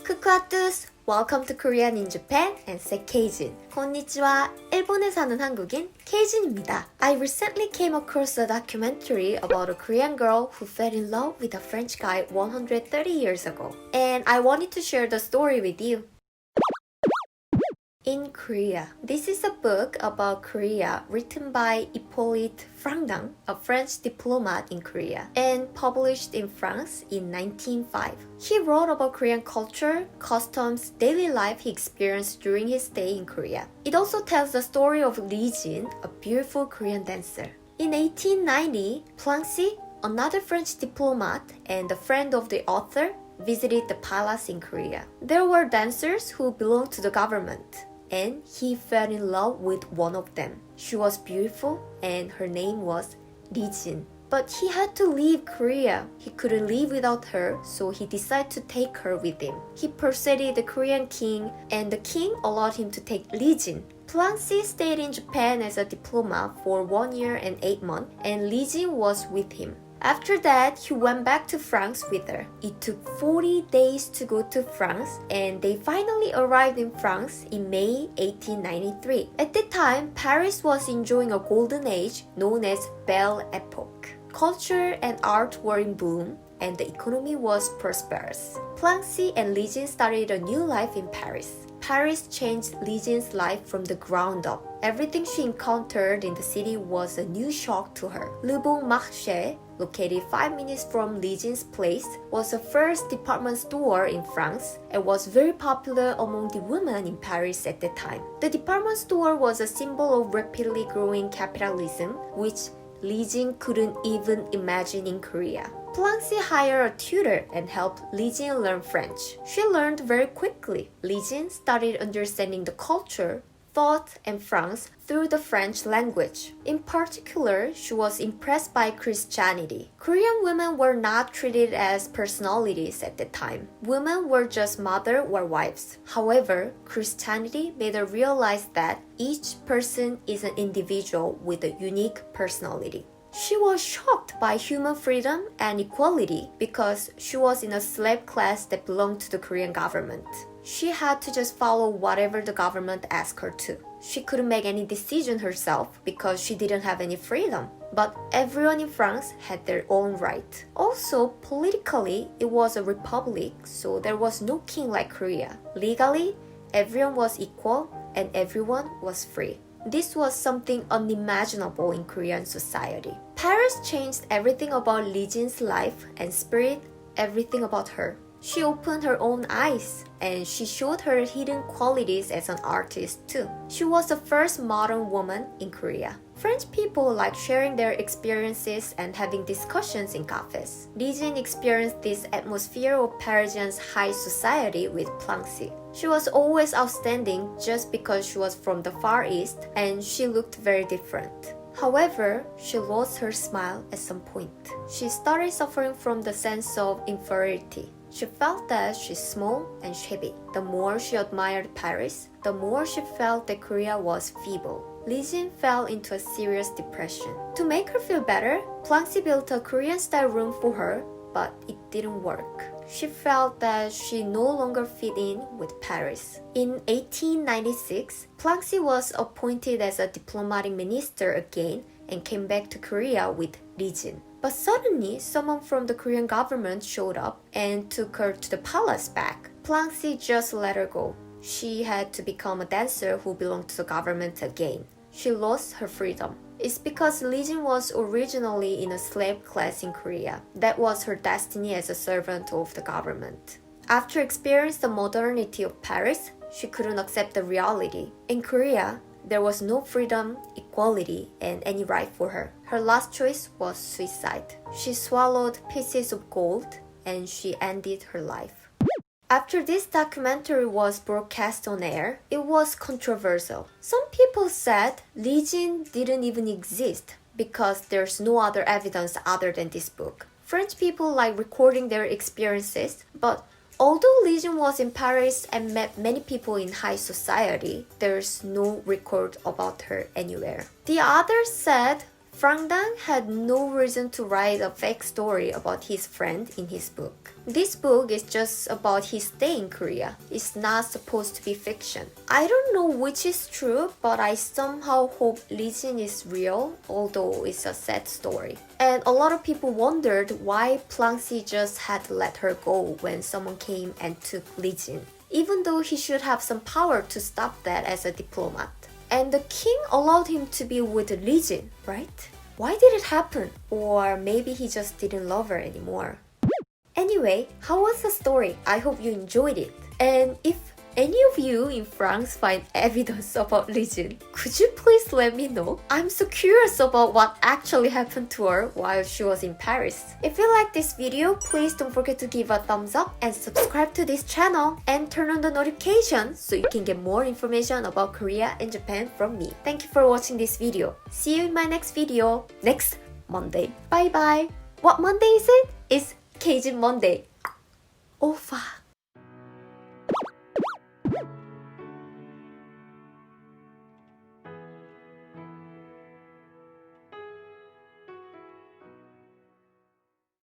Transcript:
Coucou à tous! Welcome to Korean in Japan and say Keijin. konnichiwa. 일본에 사는 한국인 Keijin입니다. I recently came across a documentary about a Korean girl who fell in love with a French guy 130 years ago. And I wanted to share the story with you. In Korea. This is a book about Korea written by Hippolyte Frangdang, a French diplomat in Korea, and published in France in 1905. He wrote about Korean culture, customs, daily life he experienced during his stay in Korea. It also tells the story of Lee Jin, a beautiful Korean dancer. In 1890, Plancy, another French diplomat and a friend of the author, visited the palace in Korea. There were dancers who belonged to the government, and he fell in love with one of them. She was beautiful and her name was Lee Jin. But he had to leave Korea. He couldn't live without her, so he decided to take her with him. He persuaded the Korean king, and the king allowed him to take Lee Jin. Plancy stayed in Japan as a diplomat for 1 year and 8 months, and Lee Jin was with him. After that, he went back to France with her. It took 40 days to go to France, and they finally arrived in France in May 1893. At that time, Paris was enjoying a golden age known as Belle Epoque. Culture and art were in bloom, and the economy was prosperous. Plancy and Lee Jin started a new life in Paris. Paris changed Lee Jin's life from the ground up. Everything she encountered in the city was a new shock to her. Le Bon Marché, located 5 minutes from Lee Jin's place, was the first department store in France and was very popular among the women in Paris at that time. The department store was a symbol of rapidly growing capitalism, which Lee Jin couldn't even imagine in Korea. Plancy hired a tutor and helped Lee Jin learn French. She learned very quickly. Lee Jin started understanding the culture, thought, and France through the French language. In particular, she was impressed by Christianity. Korean women were not treated as personalities at the time. Women were just mother or wives. However, Christianity made her realize that each person is an individual with a unique personality. She was shocked by human freedom and equality because she was in a slave class that belonged to the Korean government. She had to just follow whatever the government asked her to. She couldn't make any decision herself because she didn't have any freedom. But everyone in France had their own right. Also, politically, it was a republic, so there was no king like Korea. Legally, everyone was equal and everyone was free. This was something unimaginable in Korean society. Paris changed everything about Lee Jin's life and spirit, everything about her. She opened her own eyes, and she showed her hidden qualities as an artist too. She was the first modern woman in Korea. French people like sharing their experiences and having discussions in cafes. Lee Jin experienced this atmosphere of Parisian high society with Plancy. She was always outstanding just because she was from the Far East and she looked very different. However, she lost her smile at some point. She started suffering from the sense of inferiority. She felt that she's small and shabby. The more she admired Paris, the more she felt that Korea was feeble. Lee Jin fell into a serious depression. To make her feel better, Plancy built a Korean-style room for her, but it didn't work. She felt that she no longer fit in with Paris. In 1896, Plancy was appointed as a diplomatic minister again and came back to Korea with Lee Jin. But suddenly, someone from the Korean government showed up and took her to the palace back. Plancy just let her go. She had to become a dancer who belonged to the government again. She lost her freedom. It's because Lee Jin was originally in a slave class in Korea. That was her destiny as a servant of the government. After experiencing the modernity of Paris, she couldn't accept the reality. In Korea, there was no freedom, equality, and any right for her. Her last choice was suicide. She swallowed pieces of gold and she ended her life. After this documentary was broadcast on air, it was controversial. Some people said Lee Jin didn't even exist because there's no other evidence other than this book. French people like recording their experiences, but although Lee Jin was in Paris and met many people in high society, there's no record about her anywhere. The others said Frank Dang had no reason to write a fake story about his friend in his book. This book is just about his stay in Korea. It's not supposed to be fiction. I don't know which is true, but I somehow hope Lee Jin is real, although it's a sad story. And a lot of people wondered why Plangsi just had to let her go when someone came and took Lee Jin, even though he should have some power to stop that as a diplomat. And the king allowed him to be with Lee Jin, right? Why did it happen? Or maybe he just didn't love her anymore. Anyway, how was the story? I hope you enjoyed it. And if any of you in France find evidence about Lee Jin, could you please let me know? I'm so curious about what actually happened to her while she was in Paris. If you like this video, please don't forget to give a thumbs up and subscribe to this channel and turn on the notification so you can get more information about Korea and Japan from me. Thank you for watching this video. See you in my next video next Monday. Bye bye. What Monday is it? It's Keijin Monday. Oh fuck.